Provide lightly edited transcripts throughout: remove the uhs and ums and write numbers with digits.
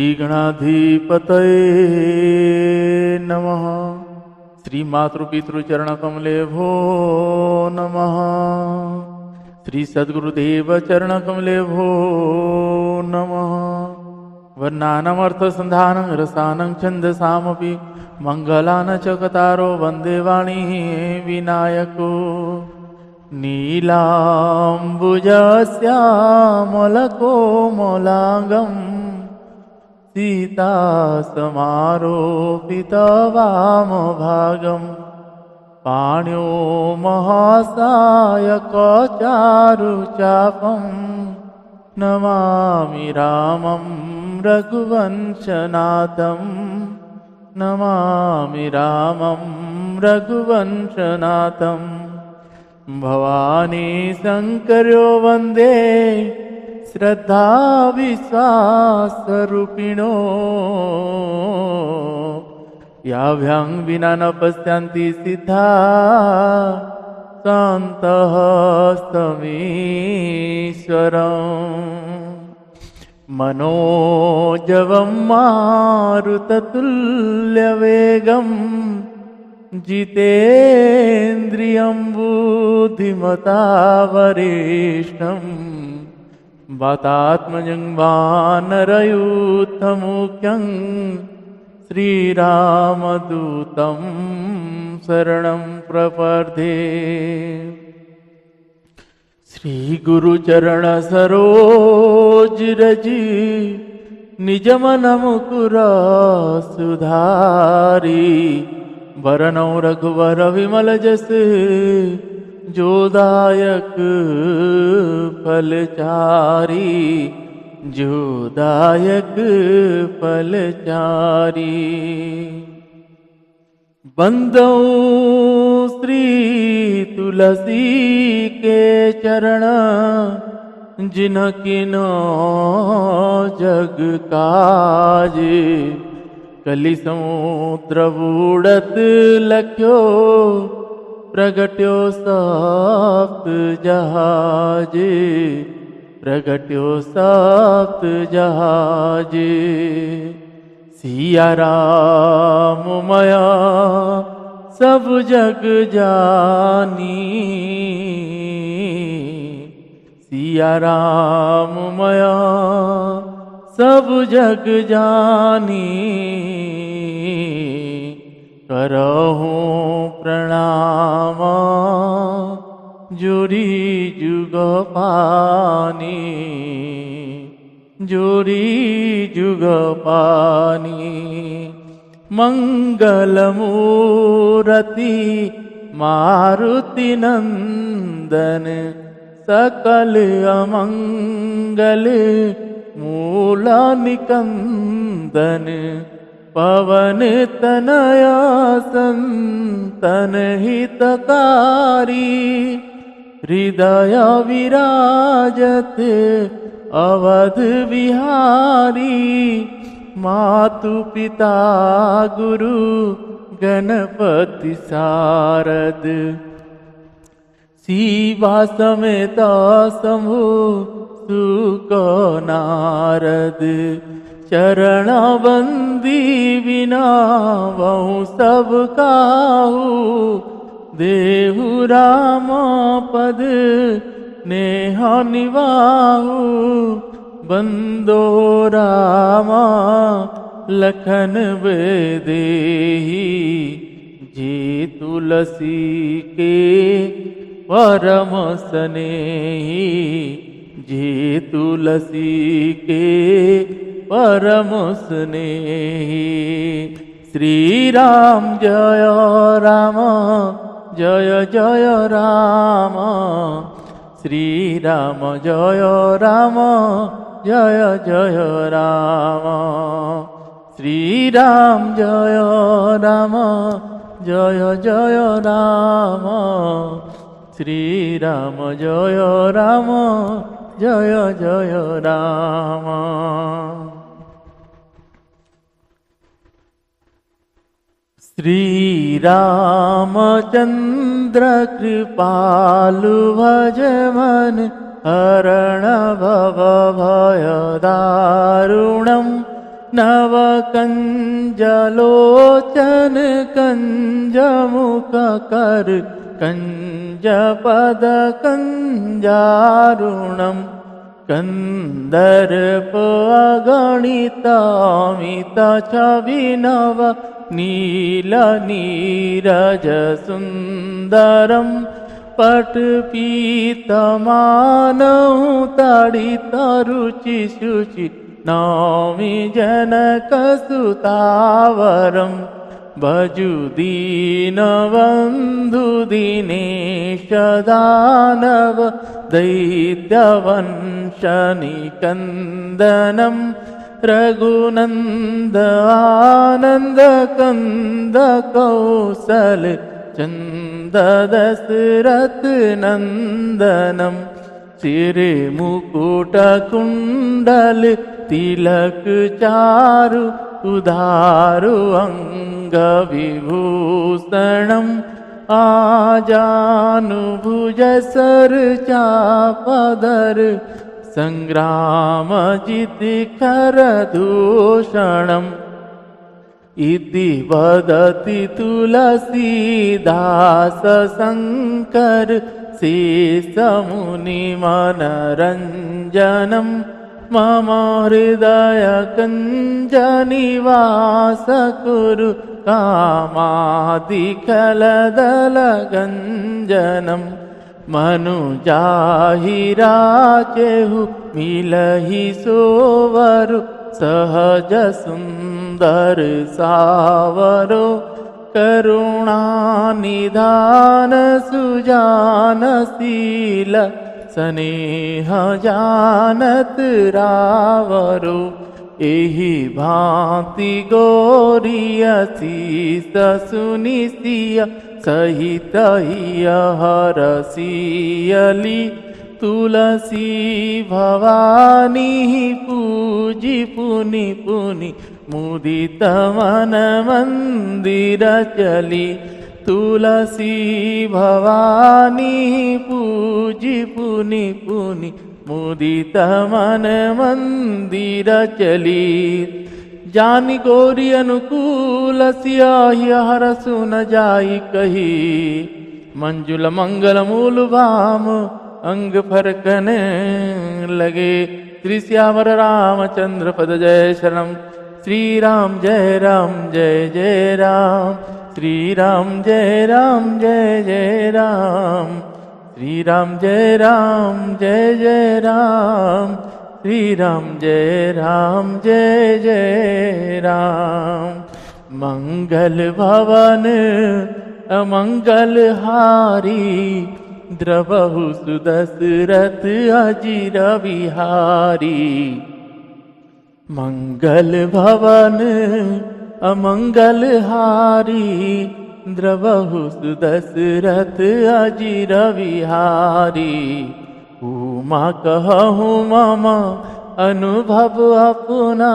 श्रीगणाधिपतये नमः। श्री मातृपितृचरणकमलेभ्यो नमः। श्री सद्गुरुदेव चरणकमलेभ्यो नमः। वर्णानामर्थसन्धानं रसानं छन्दसामपि मङ्गलान् च कतारो वन्दे वाणी विनायको। नीलाम्बुजश्यामलकोमलाङ्गं सीतासमारोपितवामभागं पाण्यो महासायकचारुचापं नमामि रामं रघुवंशनाथं। नमामि रामं रघुवंशनाथं। भवानी शंकर्यो वंदे श्रद्धा विश्वासरूपिणो। याभ्यां विना न पश्यन्ति सिद्धा सन्तः स्तमीश्वरम्। मनोजवं मारुततुल्यवेगं जितेन्द्रियं बुद्धिमतावरिष्ठं। वातात्मजं वानरयूथमुख्यं श्रीरामदूतं शरणं प्रपद्ये। श्री गुरुचरण सरोज रज निजमन मुकुर सुधारी। वरनौ रघुवर विमल जस जोदायक फलचारी। जोदायक फलचारी। बंदौ श्री तुलसी के चरण जिनकिनो जग काज। कलि समुद्र बूढ़त लख्यो प्रगट्यो सप्त जहाज। प्रगट्यो सप्त जहाज। सिया राम मया सब जग जानी। सिया राम मया सब जग जानी। करहूँ प्रणाम जोरी जुग पानी। जोरी जुग पानी। मंगल मूरति मारुति नंदन सकल अमंगल मूल निकंदन। पवन तनया संतन हितकारी। हृदय विराजत अवध विहारी। मातु पिता गुरु गणपति सारद। शिवा समेत शंभु सुक नारद। चरण बंदी बिना बहु सब काहू। देहु राम पद नेह निवाहु। बंदो राम लखन बेदेही। जे तुलसी के परम स्नेही। जे तुलसी के परम स्नेही। श्री राम जय राम जय जय राम। श्री राम जय राम जय जय राम। श्री राम जय राम जय जय राम। श्री राम जय राम जय जय राम। श्री रामचंद्र कृपालु भज मन हरण भव भय दारुणम् नव कंजलोचन कंजमुख कर कंजपद कंजारुणम कंदर्प अगणितामित छविनव नील नीरज सुंदरम पटपीतमानौ ताडित रुचि शुचि नौमि जनकसुतावरं भजुदीनबन्धु दिनेश दानव दैत्यवंशनिकन्दनं रघुनन्द आनन्द कन्द कौसल चन्द दशरथ नन्दनं सिरे मुकुट कुंडल तिलक चारु उदारु अंग विभूषणम् आजानुभुज सर चापदर संग्राम जितिखर दूषणम् इति वदति तुलसीदास शंकर शेषमुनिमनरञ्जनं मम हृदय कञ्जनिवास कुरु कामादिखलदलगञ्जनं मनुजाहिराचेहु मिलहि सोवरु सहज सुंदर सावरो करुणानिधान सुजानशील स्नेह जानत रावरो एहि भांति गौरीय शीस सुनिसिय सहित हरसियली तुलसी भवानी पूजी पुनि पुनि मुदित मन मंदिर चली तुलसी भवानी पूजी पुनि पुनि मुदित मन मंदिर चली जानि गौरी अनुकूल सियाहि हर सुन जाई कही मंजुल मंगल मूल भाम अंग फरकने लगे। श्री श्यावर रामचंद्र पद जय शरणम। श्री राम जय जय राम। श्री राम जय जय राम। श्री राम जय जय राम। श्री राम जय राम। मंगल भवन अमंगल हारी द्रवहु सुदशरथ अजिर विहारी। मंगल भवन अमंगल हारी द्रवहु सुदशरथ अजिर विहारी। उमा कहु मम अनुभव अपना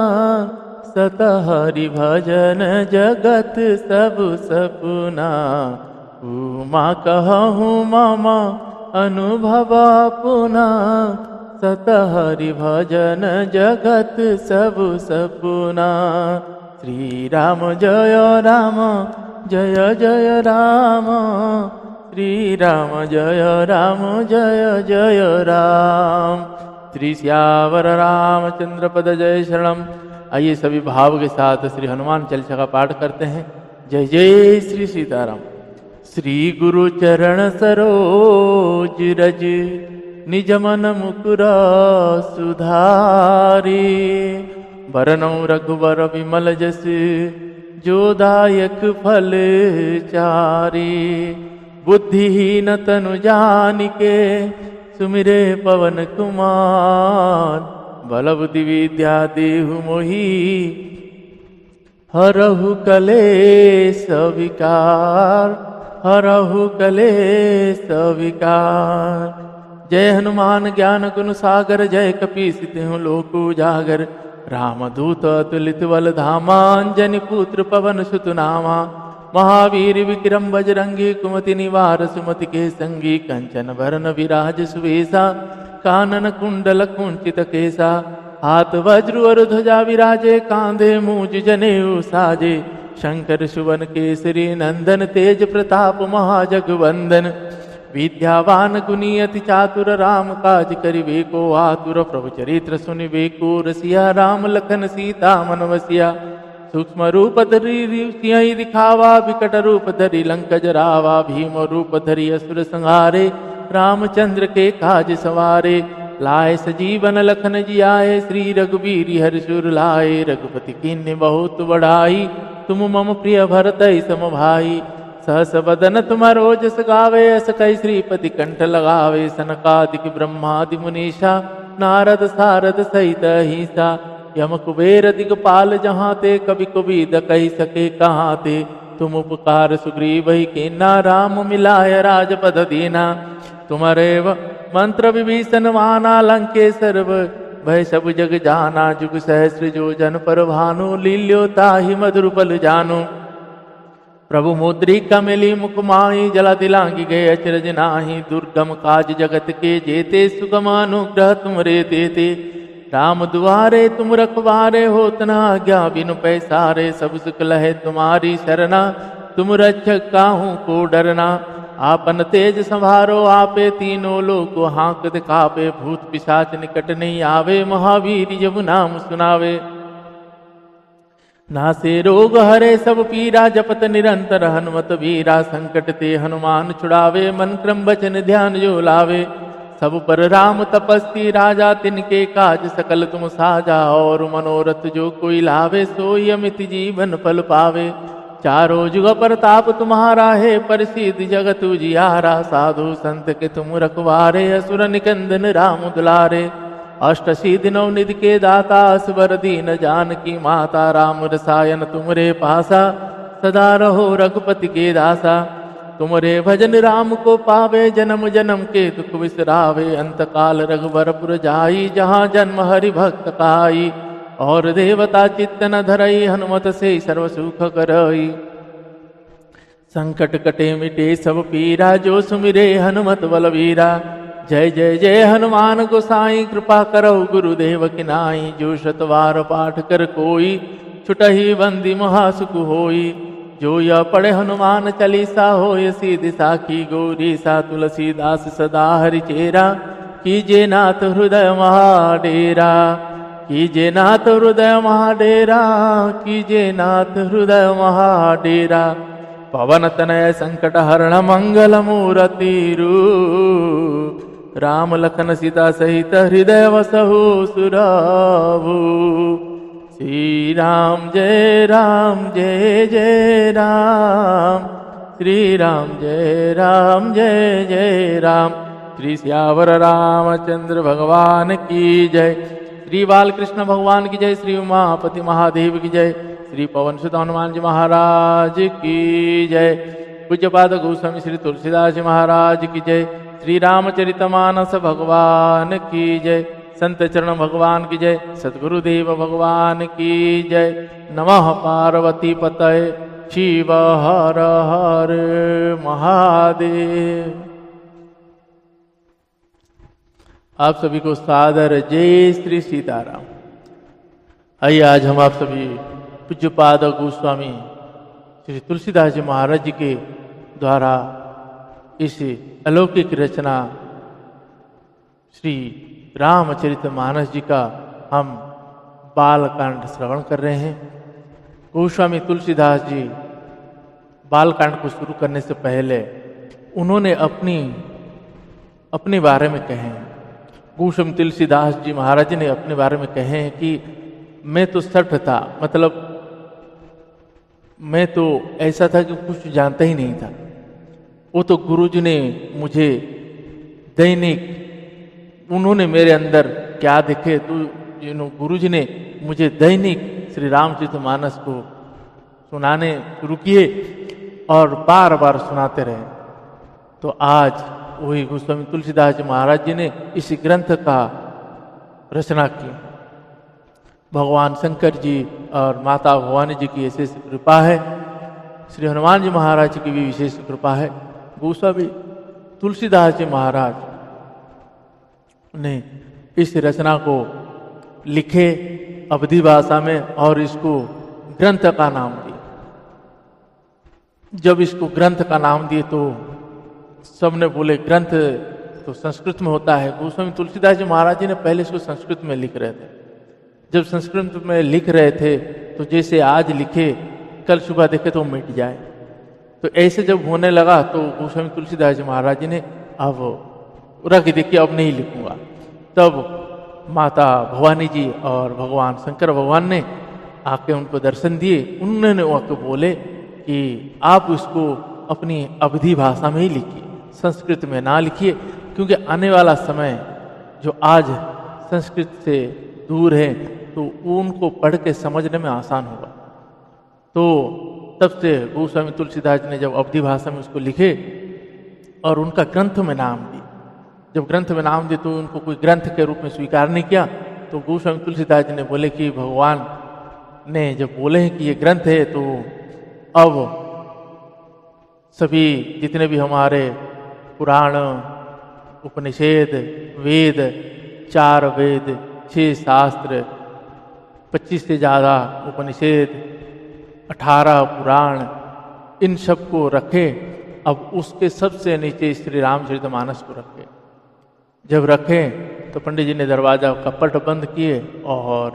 सत हरि भजन जगत सब सपना। उमा कहु मम अनुभव अपना सत हरि भजन जगत सब सपना। श्री राम जय जय राम। श्री राम जय जय राम। श्री श्यावर रामचंद्र पद जय शरणम। आइए सभी भाव के साथ श्री हनुमान चालीसा का पाठ करते हैं। जय जय श्री सीताराम। श्री गुरु चरण सरोज रज निज मन मुकुर सुधारी। बरनौ रघुबर विमल जस जो दायक फल चारी। बुद्धिहीन तनु जानिके सुमिरे पवन कुमार। बल बुद्धि विद्या देहु मोहि हरहु कलेश विकार। हरहु कलेश विकार। जय हनुमान ज्ञान गुण सागर। जय कपीस तिहुँ लोक उजागर। रामदूत अतुलित बल धामा। अंजनी पुत्र पवन सुत नामा। महावीर विक्रम बजरंगी कुमति निवार सुमति के संगी। कंचन भरन विराज सुवेशा। कानन कुंडल कुंचित केसा। हाथ वज्र और ध्वजा विराजे, कांधे मूज जनेऊ साजे। शंकर सुवन केसरी नंदन, तेज प्रताप महाजगवंदन। विद्यावान गुनी अति चातुर, राम काज करिबे को आतुर। प्रभु चरित्र सुनिबे को रसिया, राम लखन सीता मन बसिया। सूक्ष्म रूप धरि सिंह दिखावा, विकट रूप धरि लंक जरावा। भीम रूप धरि असुर संहारे, रामचंद्र के काज सवारे। लाए सजीवन लखन जियाए, श्री रघुवीर हर्षुर लाए। रघुपति कीन्य बहुत बढ़ाई, तुम मम प्रिय भरतहि सम भाई। सहस बदन तुम रोजस गावे, अस कई श्रीपति कंठ लगावे। सनकादिक ब्रह्मादि मुनीषा, नारद सारद सहित अहिंसा। यम कुबेर दिगपाल जहाँ ते, कवि कोविद कही सके कहाँ ते। तुम उपकार सुग्रीव ही कीन्हा, राम मिलाय राजपद दीना। तुम्हारे मंत्र विभीषण माना, लंकेश्वर भय सब जग जाना। जुग सहस्र जो जन पर भानु, लील्यो ताहि मधुर पल जानु। प्रभु मुद्रिका मिली मुख माही, जला दिलांगी गए अचरज नाही। दुर्गम काज जगत के जेते, सुगम अनुग्रह तुमरे देते। राम दुआरे तुम रखवारे, होत न आज्ञा बिनु पैसारे। सब सुख लहे तुम्हारी शरणा, तुम रक्षक काहू को डरना। आपन तेज संभारो आपे, तीनों लोग को हाँक दिखावे। भूत पिशाच निकट नहीं आवे, महावीर जब नाम सुनावे। नासे रोग हरे सब पीरा, जपत निरंतर हनुमत वीरा। संकट ते हनुमान छुड़ावे, मन क्रम वचन ध्यान जो लावे। सब पर राम तपस्वी राजा, तिनके काज सकल तुम साजा। और मनोरथ जो कोई लावे, सोई अमित जीवन फल पावे। चारों जुग प्रताप तुम्हारा है, प्रसिद्ध जगत उजियारा। साधु संत के तुम रखवारे, असुर निकंदन राम दुलारे। अष्ट सिद्धि नौ निधि के दाता, असवर दीन जानकी माता। राम रसायन तुमरे पासा, सदा रहो रघुपति के दासा। तुमरे भजन राम को पावे, जन्म जन्म के दुख विसरावे। अंत काल रघुबरपुर जाई, जहाँ जन्म हरि भक्त काई। और देवता चित्त न धरई, हनुमत से सर्व सुख करई। संकट कटे मिटे सब पीरा, जो सुमिरे हनुमत बलवीरा। जय जय जय हनुमान गोसाई, कृपा करो गुरुदेव की नाई। जो शतवार पाठ कर कोई, छुटहि बंदी महासुख होई। जो यह पढ़े हनुमान चालीसा, होय सिद्धि साखी गौरी सा। तुलसीदास सदा हरिचेरा, कीजे नाथ हृदय महाडेरा। कीजे नाथ हृदय महाडेरा, कीजे नाथ हृदय महाडेरा। पवन तनय संकट हरण, मंगल मूर्ति रूप। राम लखन सीता सहित, हृदय वसहु सुराभू। श्री राम जय जय राम। श्री राम जय जय राम। श्री सियावर रामचंद्र भगवान की जय। श्री बालकृष्ण भगवान की जय। श्री उमापति महादेव की जय। श्री पवन सुत हनुमान जी महाराज की जय। पूज्यपाद गोस्वामी श्री तुलसीदास जी महाराज की जय। श्री रामचरितमानस भगवान की जय। संत चरण भगवान की जय। सद्गुरुदेव भगवान की जय। नमः पार्वती पतये शिव हर हर महादेव। आप सभी को सादर जय श्री सीताराम। आइए आज हम आप सभी पूज्यपाद गोस्वामी श्री तुलसीदास जी महाराज जी के द्वारा इस अलौकिक रचना श्री रामचरितमानस जी का हम बालकांड श्रवण कर रहे हैं। गोस्वामी तुलसीदास जी बालकांड को शुरू करने से पहले उन्होंने अपने बारे में कहे हैं। गोस्वामी तुलसीदास जी महाराज ने अपने बारे में कहे हैं कि मैं तो सठ था, मतलब मैं तो ऐसा था कि कुछ जानता ही नहीं था। वो तो गुरुजी ने मुझे दैनिक, उन्होंने मेरे अंदर क्या देखे तो गुरुजी ने मुझे दैनिक श्री रामचरितमानस को सुनाने शुरू किए और बार बार सुनाते रहे। तो आज वही गोस्वामी तुलसीदास जी महाराज जी ने इस ग्रंथ का रचना की। भगवान शंकर जी और माता भवानी जी की विशेष कृपा है। श्री हनुमान जी महाराज जी की भी विशेष कृपा है। गोस्वामी तुलसीदास जी महाराज ने इस रचना को लिखे अवधी भाषा में और इसको ग्रंथ का नाम दिया। जब इसको ग्रंथ का नाम दिए तो सबने बोले ग्रंथ तो संस्कृत में होता है। गोस्वामी तुलसीदास जी महाराज जी ने पहले इसको संस्कृत में लिख रहे थे। जब संस्कृत में लिख रहे थे तो जैसे आज लिखे कल सुबह देखे तो मिट जाए, तो ऐसे जब होने लगा तो गोस्वामी तुलसीदास जी महाराज जी ने अब रख देखिए अब नहीं लिखूंगा। तब माता भवानी जी और भगवान शंकर भगवान ने आके उनको दर्शन दिए। उन्होंने आके बोले कि आप इसको अपनी अवधी भाषा में ही लिखिए, संस्कृत में ना लिखिए, क्योंकि आने वाला समय जो आज संस्कृत से दूर है तो उनको पढ़ के समझने में आसान होगा। तो तब से गोस्वामी तुलसीदास जी ने जब अवधी भाषा में उसको लिखे और उनका ग्रंथ में नाम दिए। जब ग्रंथ में नाम दिए तो उनको कोई ग्रंथ के रूप में स्वीकार नहीं किया। तो गोस्वामी तुलसीदास जी ने बोले कि भगवान ने जब बोले हैं कि ये ग्रंथ है तो अब सभी जितने भी हमारे पुराण, उपनिषद, वेद, 4 वेद, 6 शास्त्र, 25 से ज़्यादा उपनिषद, 18 पुराण, इन सब को रखे। अब उसके सबसे नीचे श्री रामचरितमानस को रखे। जब रखे तो पंडित जी ने दरवाजा का पट बंद किए और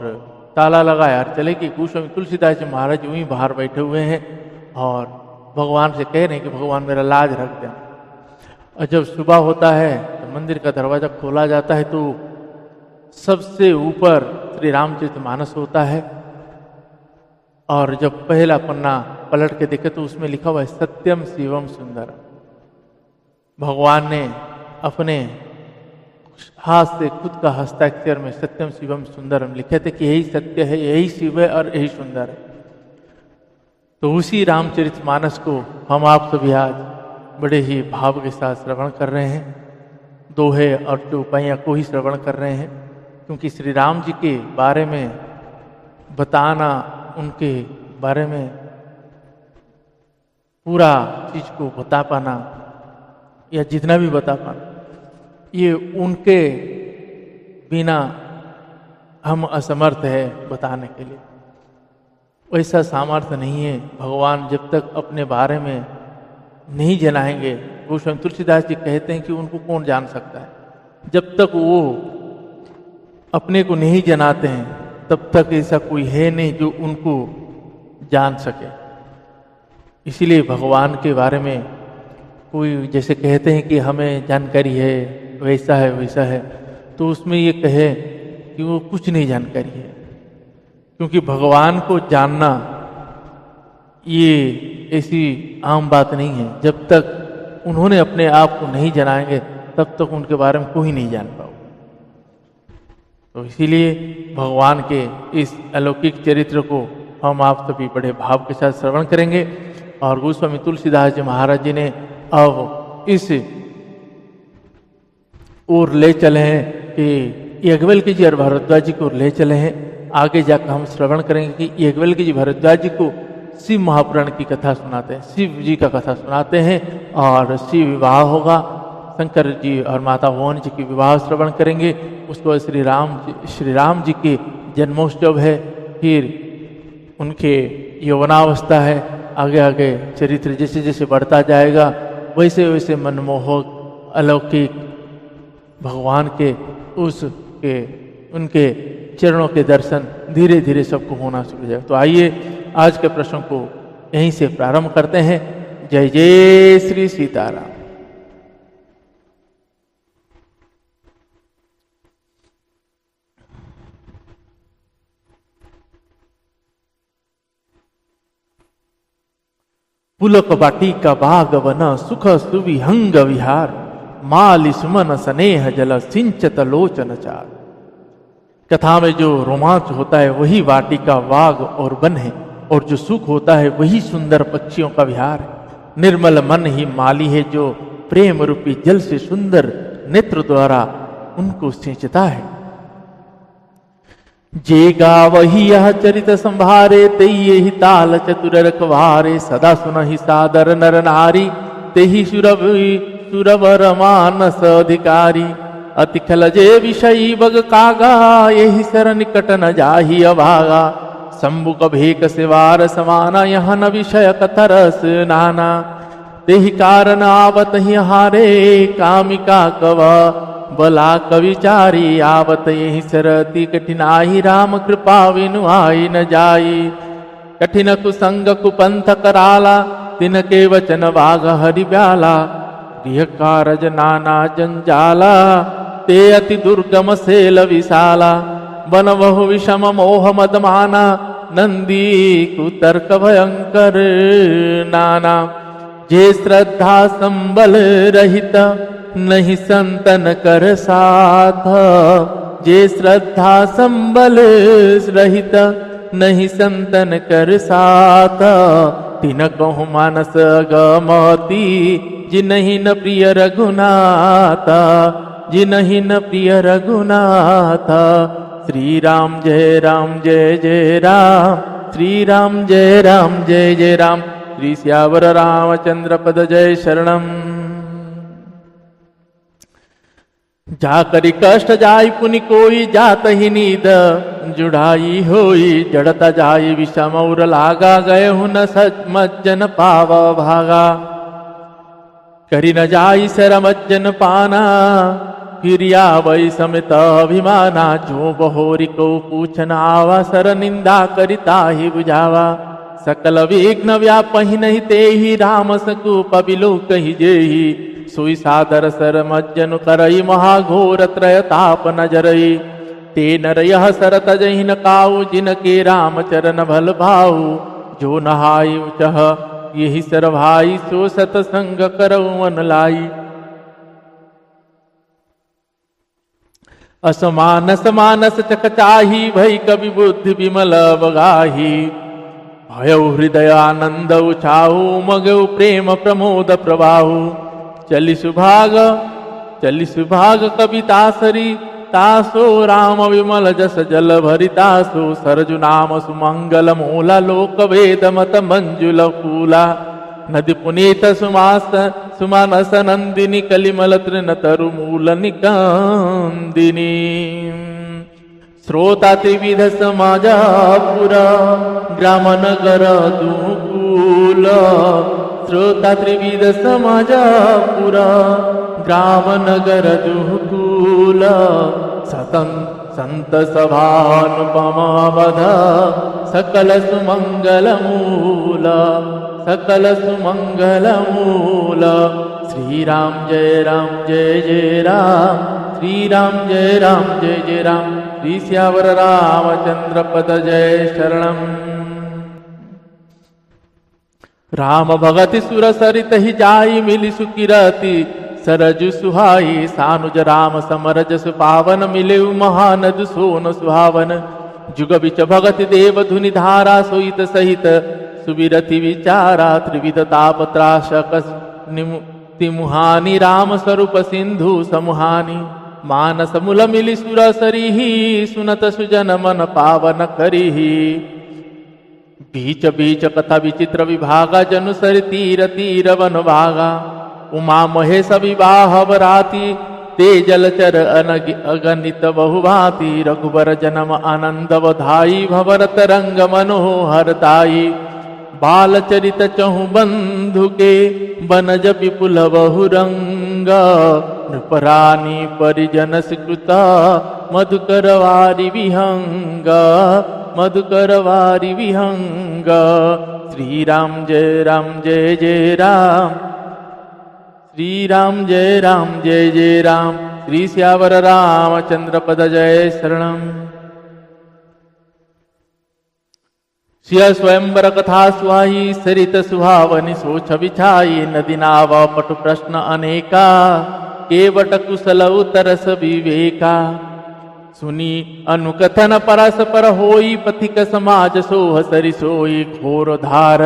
ताला लगाया और चले कि गोस्वामी तुलसीदास जी महाराज यूं ही बाहर बैठे हुए हैं और भगवान से कह रहे हैं कि भगवान मेरा लाज रख दें। और जब सुबह होता है तो मंदिर का दरवाजा खोला जाता है तो सबसे ऊपर श्री रामचरितमानस होता है। और जब पहला पन्ना पलट के देखे तो उसमें लिखा हुआ है सत्यम शिवम सुंदरम। भगवान ने अपने हाथ से खुद का हस्ताक्षर में सत्यम शिवम सुंदरम लिखे थे कि यही सत्य है, यही शिव है और यही सुंदर है। तो उसी रामचरितमानस को हम आप सभी आज बड़े ही भाव के साथ श्रवण कर रहे हैं। दोहे और चौपाइयाँ को ही श्रवण कर रहे हैं, क्योंकि श्री राम जी के बारे में बताना, उनके बारे में पूरा चीज को बता पाना या जितना भी बता पाना, ये उनके बिना हम असमर्थ है बताने के लिए। वैसा सामर्थ्य नहीं है। भगवान जब तक अपने बारे में नहीं जनाएंगे, गोस्वामी तुलसीदास जी कहते हैं कि उनको कौन जान सकता है। जब तक वो अपने को नहीं जनाते हैं तब तक ऐसा कोई है नहीं जो उनको जान सके। इसीलिए भगवान के बारे में कोई जैसे कहते हैं कि हमें जानकारी है, वैसा है वैसा है, तो उसमें ये कहे कि वो कुछ नहीं जानकारी है। क्योंकि भगवान को जानना ये ऐसी आम बात नहीं है। जब तक उन्होंने अपने आप को नहीं जनाएंगे तब तक उनके बारे में कोई नहीं जान पाओगे। तो इसीलिए भगवान के इस अलौकिक चरित्र को हम आप सभी बड़े भाव के साथ श्रवण करेंगे। और गोस्वामी तुलसीदास जी महाराज जी ने अब इस ओर ले चले हैं कि याज्ञवल्क्य जी और भारद्वाज जी को ले चले हैं। आगे जाकर हम श्रवण करेंगे कि याज्ञवल्क्य जी भारद्वाज जी को शिव महापुराण की कथा सुनाते हैं, शिव जी का कथा सुनाते हैं और शिव विवाह होगा। शंकर जी और माता भवानी जी की विवाह श्रवण करेंगे। उसके बाद श्री राम जी के जन्मोत्सव है, फिर उनके यौवनावस्था है। आगे आगे चरित्र जैसे जैसे बढ़ता जाएगा वैसे वैसे मनमोहक अलौकिक भगवान के उनके चरणों के दर्शन धीरे धीरे सबको होना शुरू हो जाएगा। तो आइए आज के प्रश्न को यहीं से प्रारंभ करते हैं। जय जय श्री सीताराम। पुलक वाटिका बाग वन सुख सुविहंग विहार माल सुमन स्नेह जल सिंचत लोचन चार। कथा में जो रोमांच होता है वही वाटिका, बाग और वन है, और जो सुख होता है वही सुंदर पक्षियों का विहार है। निर्मल मन ही माली है जो प्रेम रूपी जल से सुंदर नेत्र द्वारा उनको सिंचता है। जेगा वही यह चरित संभारे ते ही ताल चतुर रखवारे। सदा सुनहि सादर नर नारी ते ही सुरवर मानस अधिकारी। अति खलजे विषयी बग कागा, यही सर निकट न जाही अभागा। शंभु कभेक सिवार समाना, यह न विषय कतरस नाना। तेहि कारण आवत ही हारे, कामिका कव बला कविचारी। आवत यही सरति कठिनाई, राम कृपा विनु आई न जाई। कठिन कुसंग कुपंथ कराला, तिनके वचन वाग हरि ब्याला। गृह कारज नाना जंजाला, ते अति दुर्गम सेल विशाला। वन बहु विषम मोह मदमाना, नंदी कुतर्क भयंकर नाना। जे श्रद्धा संबल रहित, नहीं संतन कर साथ। जे श्रद्धा संबल रहित, नहीं संतन कर साथ। तिन कहु मानस गमती, जिनहि न प्रिय रघुनाथ। जिनहि न प्रिय रघुनाथ। श्री राम जय जय राम। श्री राम जय जय राम। श्री सियावर रामचंद्र पद जय शरणम। जाकरि कष्ट जाय पुनि कोई, जात ही नीद जुड़ाई होई। जड़ता जाय विषम और लागा, गए हु न मज्जन पाव भागा। करि न जाई सर मज्जन पाना, फिरिया वै समित अभिमाना। जो बहोरी को पूछन आवा, सर निंदा करिता ही बुझावा। सकल विघ्न व्यापहि नहीं तेहि, राम सकूप बिलो कहि जेहि। सोई सादर सर मज्जन करई, महाघोर त्रय ताप न जरई। ते नर यह सर तजहि न काऊ, जिनके राम चरण भल भाऊ। जो नहाई चह यही सर भाई, सो सतसंग करऊ मन लाई। असमानस मानस चकचाही, भई कवि बुद्धि विमल बगाही। भयउ हृदय आनंद उछाऊ, मगउ प्रेम प्रमोद प्रवाहु। चलि सुभाग कवितासरी, तासो राम विमल जस जल भरि। तासो सरजु नाम सुमंगल मूला, लोक वेद मत मंजुल कूला। नदी पुनीत सुमानस नंदिनी, कलिमल तृण तरु मूल निकंदिनी। श्रोता त्रिविध समाजापुरा, ग्राम नगर दुकूल। श्रोता त्रिविध समाजापुरा, ग्राम नगर दुकूल। संत सभानुपमा वध, सकल सुमंगल मूल। सकल सुमंगल मूल। श्री राम जय जय राम। श्री राम जय जय राम। श्री सियावर रामचंद्र पद जय शरणम। राम भगति सुर सरित ही जाई, मिली सुकिरति सरजु सुहाई। सानुज राम समर जस पावन, मिले महानद सोन सुहावन। जुग बिच भगति देव धुनि धारा, सोईत सहित सुबिरति विचारा। त्रिविध ताप त्रासक तिमुहानि, राम स्वरूप सिंधु समुहानि। मानस मूल मिली सुर सरिही, सुनत सुजन मन पावन करिही। बीच बीच कथा विचित्र विभागा, जनु सर तीर तीर वन भागा। उमा महेश विवाह बराती, ते जलचर अगणित बहुभाति। रघुबर जन्म आनंद बधाई, भवरत रंग मनोहरताई। बाल चरित चहु बंधु के, बनज विपुल बहुरंग। नृपरानी परिजन सुकृता, मधुकर वारी विहंग। मधुकर वारी विहंग। श्री राम जय जय राम। श्री राम जय जय राम। श्री सियावर रामचंद्र पद जय शरणम। सिय स्वयंवर कथा सुहाई, सरित सुहावनि सोच बिछाई। नदी नाव पटु प्रश्न अनेका, केवट कुशल उतरस विवेका। सुनी अनुकथन परस्पर होई, पथिक समाज सोह सरि सोई। घोर धार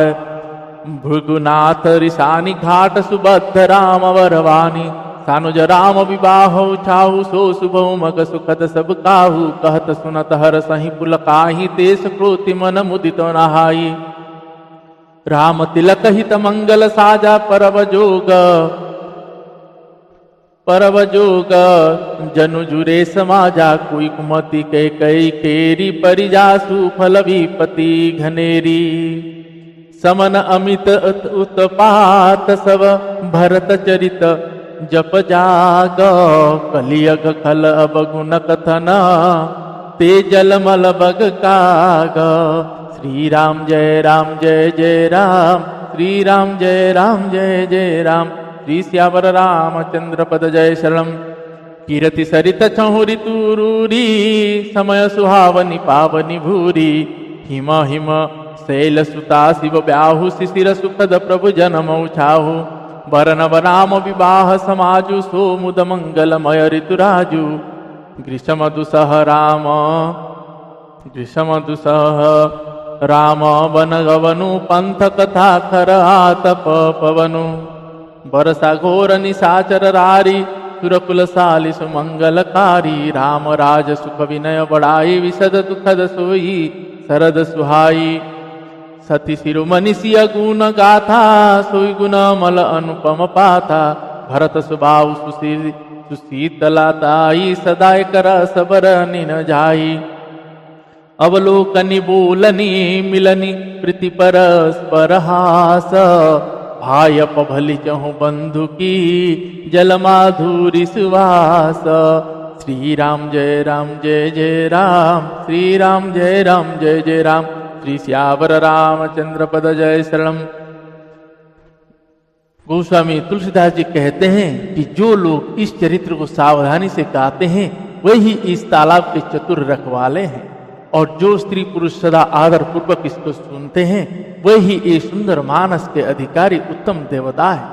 भृगुनाथ रिसानी, घाट सुबद्ध राम वरवानी। सानुज राम विवाह छाहु, सो सुभौ मग सुखद सब काहू। कहत सुनत हर सही पुलकाही, तेस क्रोति मन मुदित नहाई। राम तिलक हित मंगल साजा, परव जोग परव जोग जनु जुरे समाजा, कोई कुमति के कई केरी परिजासु फल विपति घनेरी। समन अमित उत्पात सब भरत चरित, जप जाग कलियग खल अवगुण कथन, ते जल मल बग काग। श्री राम जय जय राम, श्री राम जय जय राम। श्री श्यावर रामचंद्र पद जय शरणम। कीरति सरित छहुरी तुरूरी, समय सुहावनी पावनी भूरी। हिम हिम शैल सुता शिव ब्याहु, शिशिर सुखद प्रभु जनमौ छाहु। वरन वनाम विवाह समाजु, सो मुद मंगलमय ऋतुराजु। ग्रीष्म दुसह राम वन गवनु, पंथ कथा खर आतप पवनु। बरसा घोर निशाचर रारी, सुरकुल साली सुमंगलकारी। राम राज सुख विनय बड़ाई, विशद दुखद सोई सरद सुहाई। सती शिरोमणि सिय गुण गाथा, सोई गुण मल अनुपम पाथा। भरत सुबाहु सुशीतलाताई, सदाय कर सबर निन जाई। अवलोकनि बोलनी मिलनी, प्रीति परस्पर हास। भायप भली चहु बंधु की, जल माधुरी सुवास। श्री राम जय जय राम, श्री राम जय जय राम। श्री श्यावर रामचंद्र पद जय शरणम। गोस्वामी तुलसीदास जी कहते हैं कि जो लोग इस चरित्र को सावधानी से गाते हैं, वही इस तालाब के चतुर रखवाले हैं। और जो स्त्री पुरुष सदा आदर पूर्वक इसको सुनते हैं, वही ये सुंदर मानस के अधिकारी उत्तम देवता है।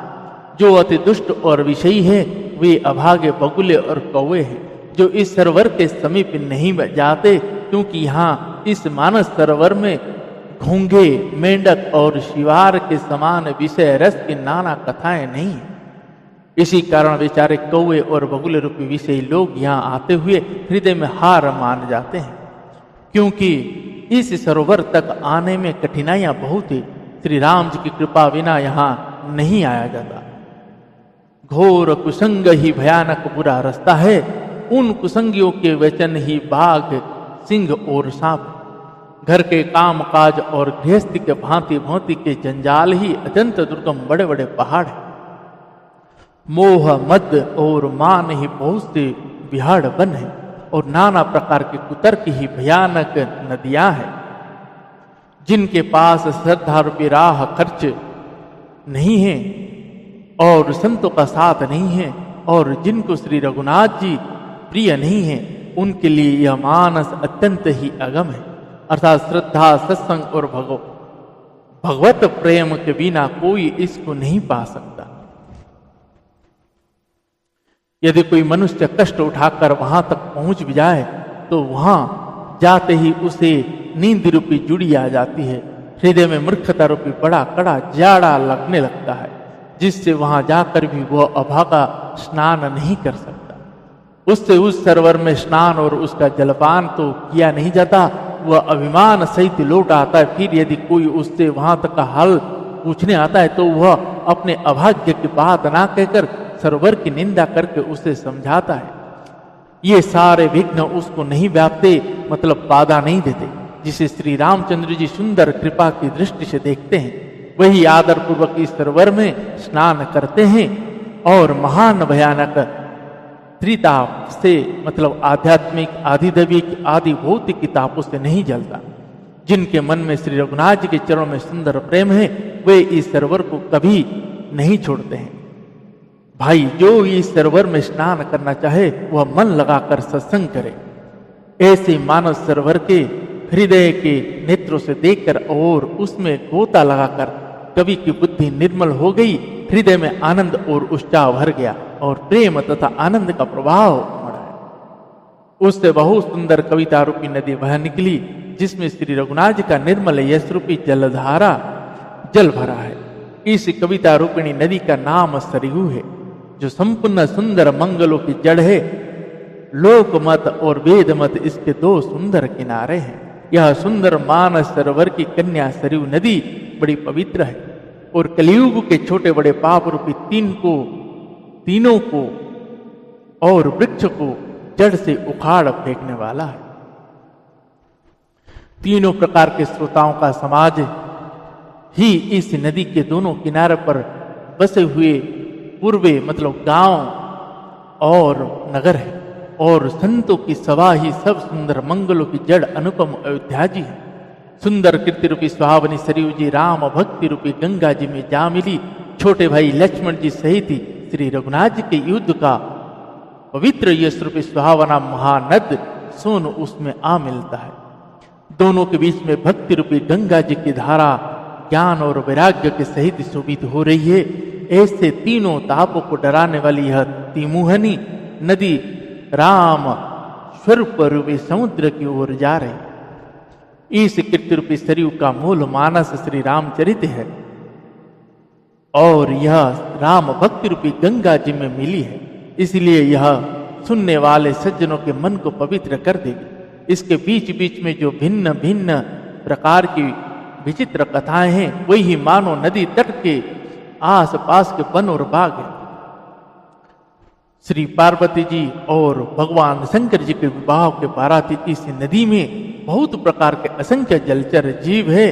जो अति दुष्ट और विषयी है, वे अभागे बगुले और कौवे हैं, जो इस सरोवर के समीप नहीं जाते, क्योंकि यहाँ इस मानस सरोवर में घोंघे, मेंढक और शिवार के समान विषय रस की नाना कथाएं नहीं है। इसी कारण बेचारे कौवे और बगुले रूपी विषयी लोग यहाँ आते हुए हृदय में हार मान जाते हैं, क्योंकि इस सरोवर तक आने में कठिनाइयां बहुत ही। श्री राम जी की कृपा बिना यहाँ नहीं आया जाता। घोर कुसंग ही भयानक बुरा रास्ता है। उन कुसंगियों के वचन ही बाघ, सिंह और सांप। घर के काम काज और गृहस्थी के भांति भांति के जंजाल ही अत्यंत दुर्गम बड़े बड़े पहाड़ है। मोह मद और मान ही बहुत से बिहाड़ बन है, और नाना प्रकार के कुतर्क ही भयानक नदियां हैं। जिनके पास श्रद्धा रूपी राह खर्च नहीं है और संतों का साथ नहीं है, और जिनको श्री रघुनाथ जी प्रिय नहीं है, उनके लिए यह मानस अत्यंत ही अगम है। अर्थात श्रद्धा, सत्संग और भगवत प्रेम के बिना कोई इसको नहीं पा सकता। यदि कोई मनुष्य कष्ट उठाकर वहां तक पहुंच भी जाए, तो वहां जाते ही उसे नींद रूपी जुड़ी आ जाती है। हृदय में मूर्खता रूपी बड़ा कड़ा जाड़ा लगने लगता है, जिससे वहां जाकर भी वह अभागा स्नान नहीं कर सकता। उससे उस सरोवर में स्नान और उसका जलपान तो किया नहीं जाता, वह अभिमान सहित लौट आता है। फिर यदि कोई उससे वहां तक का हाल पूछने आता है, तो वह अपने अभाग्य की बात ना कहकर सरोवर की निंदा करके उसे समझाता है। ये सारे विघ्न उसको नहीं व्यापते, मतलब बाधा नहीं देते। जिसे श्री रामचंद्र जी सुंदर कृपा की दृष्टि से देखते हैं, वही आदर पूर्वक इस सरोवर में स्नान करते हैं और महान भयानक त्रिताप से, मतलब आध्यात्मिक, आधिदैविक, आदि भौतिक की तापों से नहीं जलता। जिनके मन में श्री रघुनाथ जी के चरणों में सुंदर प्रेम है, वे इस सरोवर को कभी नहीं छोड़ते हैं। भाई, जो इस सरोवर में स्नान करना चाहे, वह मन लगाकर सत्संग करे। ऐसे मानव सरोवर के हृदय के नेत्रों से देखकर और उसमें गोता लगाकर कवि की बुद्धि निर्मल हो गई, हृदय में आनंद और उत्साह भर गया और प्रेम तथा आनंद का प्रभाव बढ़ा। उससे बहुत सुंदर कविता रूपी नदी बह निकली, जिसमें श्री रघुनाथ जी का निर्मल यश रूपी जलधारा जल भरा है। इस कविता रूपिणी नदी का नाम सरयू है, जो संपूर्ण सुंदर मंगलों की जड़ है। लोकमत और वेदमत इसके दो सुंदर किनारे हैं। यह सुंदर मानस सरोवर की कन्या सरयू नदी बड़ी पवित्र है और कलियुग के छोटे बड़े पाप रूपी तीनों को और वृक्ष को जड़ से उखाड़ फेंकने वाला है। तीनों प्रकार के श्रोताओं का समाज ही इस नदी के दोनों किनारे पर बसे हुए पूर्वे मतलब गांव और नगर है, और संतों की सभा ही सब सुंदर मंगलों की जड़ अनुपम अयोध्या जी है। सुंदर कीर्ति रूपी सुहावनी सरयू जी राम भक्ति रूपी गंगा जी में जा मिली। छोटे भाई लक्ष्मण जी सहित श्री रघुनाथ जी के युद्ध का पवित्र यश रूपी सुहावना महानद सोन उसमें आ मिलता है। दोनों के बीच में भक्ति रूपी गंगा जी की धारा ज्ञान और वैराग्य के सहित शोभित हो रही है। ऐसे तीनों तापों को डराने वाली यह तिमुहनी नदी राम स्वरूप रूपी समुद्र की ओर जा रही। इस कीर्ति रूपी सरयू का मूल मानस श्री रामचरित है और यह राम भक्ति रूपी गंगा जी में मिली है, इसलिए यह सुनने वाले सज्जनों के मन को पवित्र कर देगी। इसके बीच बीच में जो भिन्न भिन्न प्रकार की विचित्र कथाएं हैं वही मानो नदी तट के आस पास के वन और बाग है। श्री पार्वती जी और भगवान शंकर जी के विवाह के बाराती इस नदी में बहुत प्रकार के असंख्य जलचर जीव है।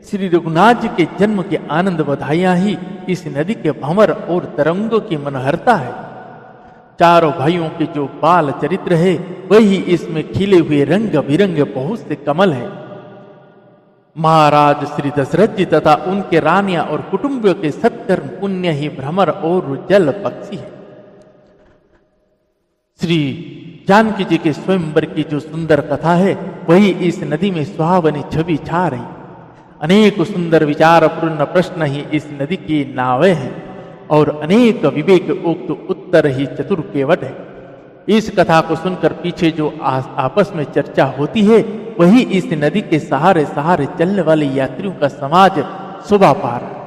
श्री रघुनाथ जी के जन्म के आनंद बधाइयां ही इस नदी के भंवर और तरंगों की मनोहरता है। चारों भाइयों के जो बाल चरित्र है वही इसमें खिले हुए रंग बिरंगे बहुत से कमल है। महाराज श्री दशरथ जी तथा उनके रानियां और कुटुंबियों के सत्कर्म पुण्य ही भ्रमर और जल पक्षी है। श्री जानकी जी के स्वयंवर की जो सुंदर कथा है वही इस नदी में सुहावनी छवि छा रही। अनेक सुंदर विचार पूर्ण प्रश्न ही इस नदी की नावें हैं और अनेक विवेक उक्त उत्तर ही चतुर केवट है। इस कथा को सुनकर पीछे जो आपस में चर्चा होती है वही इस नदी के सहारे सहारे चलने वाले यात्रियों का समाज शोभा पा रहा है।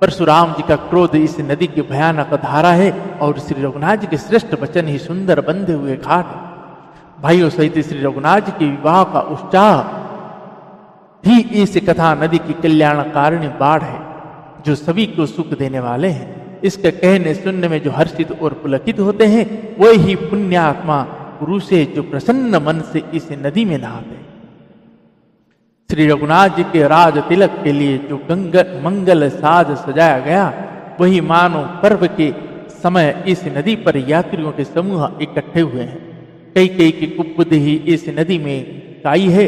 परशुराम जी का क्रोध इस नदी की भयानक धारा है और श्री रघुनाथ जी के श्रेष्ठ वचन ही सुंदर बंधे हुए घाट है। भाइयों सहित श्री रघुनाथ जी के विवाह का उत्साह ही इस कथा नदी की कल्याणकारिणी बाढ़ है जो सभी को सुख देने वाले हैं। इसके कहने सुनने में जो हर्षित और पुलकित होते हैं वही पुण्यात्मा पुरुष है जो प्रसन्न मन से इस नदी में नहाते हैं। श्री रघुनाथ जी के राज तिलक के लिए जो मंगल साज सजाया गया वही मानो पर्व के समय इस नदी पर यात्रियों के समूह इकट्ठे हुए हैं। कई कई की कुबुद ही इस नदी में काई है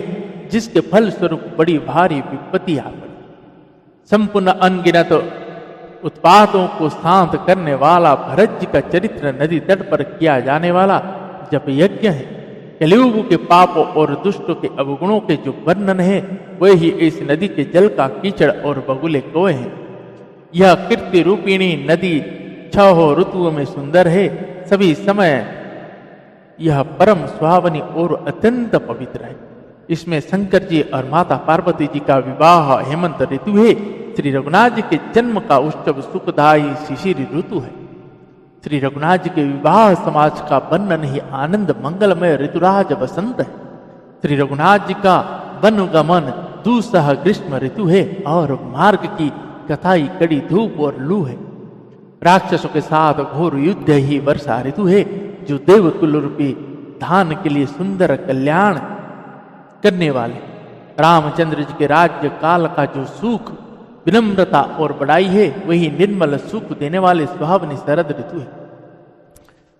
जिसके फल स्वरूप बड़ी भारी विपत्ति आ पड़ी। संपूर्ण अनगिनत उत्पातों को शांत करने वाला भरत जी का चरित्र नदी तट पर किया जाने वाला जप यज्ञ है। कलियुग के पापों और दुष्टों के अवगुणों के जो वर्णन है वही इस नदी के जल का कीचड़ और बगुले कोए हैं। यह कीर्ति रूपिणी नदी 6 ऋतुओं में सुंदर है। सभी समय यह परम सुहावनी और अत्यंत पवित्र है। इसमें शंकर जी और माता पार्वती जी का विवाह हेमंत ऋतु है। श्री रघुनाथ जी के जन्म का उत्सव सुखदायी शिशिर ऋतु है। श्री रघुनाथ जी के विवाह समाज का वर्णन ही आनंद मंगलमय ऋतुराज बसंत है। श्री रघुनाथ जी का वनगमन दूसह ग्रीष्म ऋतु है और मार्ग की कथाई कड़ी धूप और लू है। राक्षसों के साथ घोर युद्ध ही वर्षा ऋतु है जो देवकुल रूपी धान के लिए सुंदर कल्याण करने वाले रामचंद्र जी के राज्य काल का जो सुख विनम्रता और बड़ाई है वही निर्मल सुख देने वाले सुहावनी शरद ऋतु है।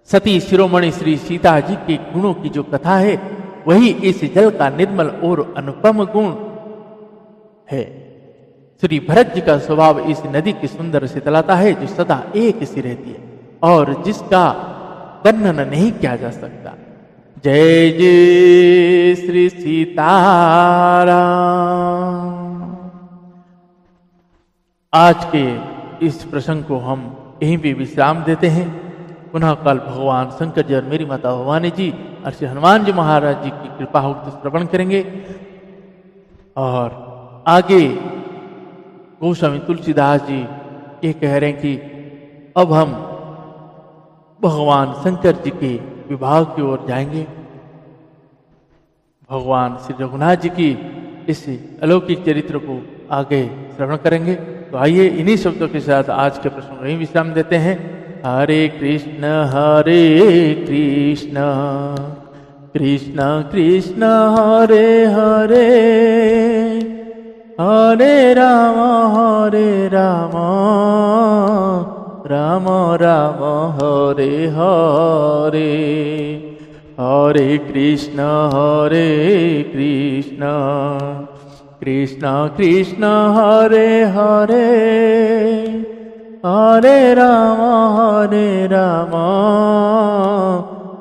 सती शिरोमणि श्री सीता जी के गुणों की जो कथा है वही इस जल का निर्मल और अनुपम गुण है। श्री भरत जी का स्वभाव इस नदी की सुंदर शीतलता है जो सदा एक सी रहती है और जिसका वर्णन नहीं किया जा सकता। जय जय श्री सीताराम। आज के इस प्रसंग को हम यहीं भी विश्राम देते हैं। पुनः कल भगवान शंकर जी और मेरी माता भवानी जी और श्री हनुमान जी महाराज जी की कृपा हो तो श्रवण करेंगे और आगे गोस्वामी तुलसीदास जी ये कह रहे हैं कि अब हम भगवान शंकर जी के विवाह की ओर जाएंगे। भगवान श्री रघुनाथ जी की इस अलौकिक चरित्र को आगे श्रवण करेंगे। तो आइए इन्हीं शब्दों के साथ आज के प्रश्न को यहीं विश्राम देते हैं। हरे कृष्ण कृष्ण कृष्ण हरे हरे, हरे राम राम राम हरे हरे, हरे कृष्ण कृष्ण कृष्ण हरे हरे, हरे राम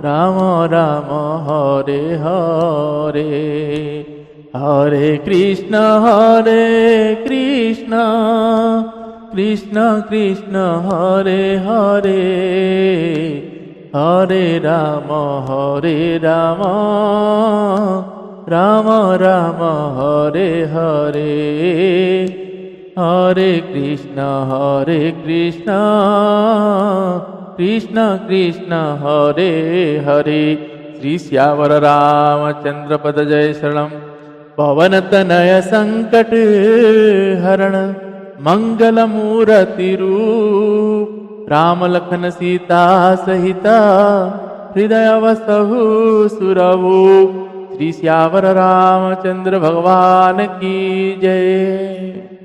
राम राम हरे हरे, हरे कृष्ण कृष्ण कृष्ण हरे हरे, हरे राम राम राम हरे हरे, हरे कृष्ण कृष्ण कृष्ण हरे हरे। श्री श्यावर रामचंद्र पद जय शरणम। पवन तनय संकट हरण मंगल मूर्ति रूप, राम लखन सीता सहिता हृदय वसहु सुरभूप। श्री श्यावर रामचंद्र भगवान की जय।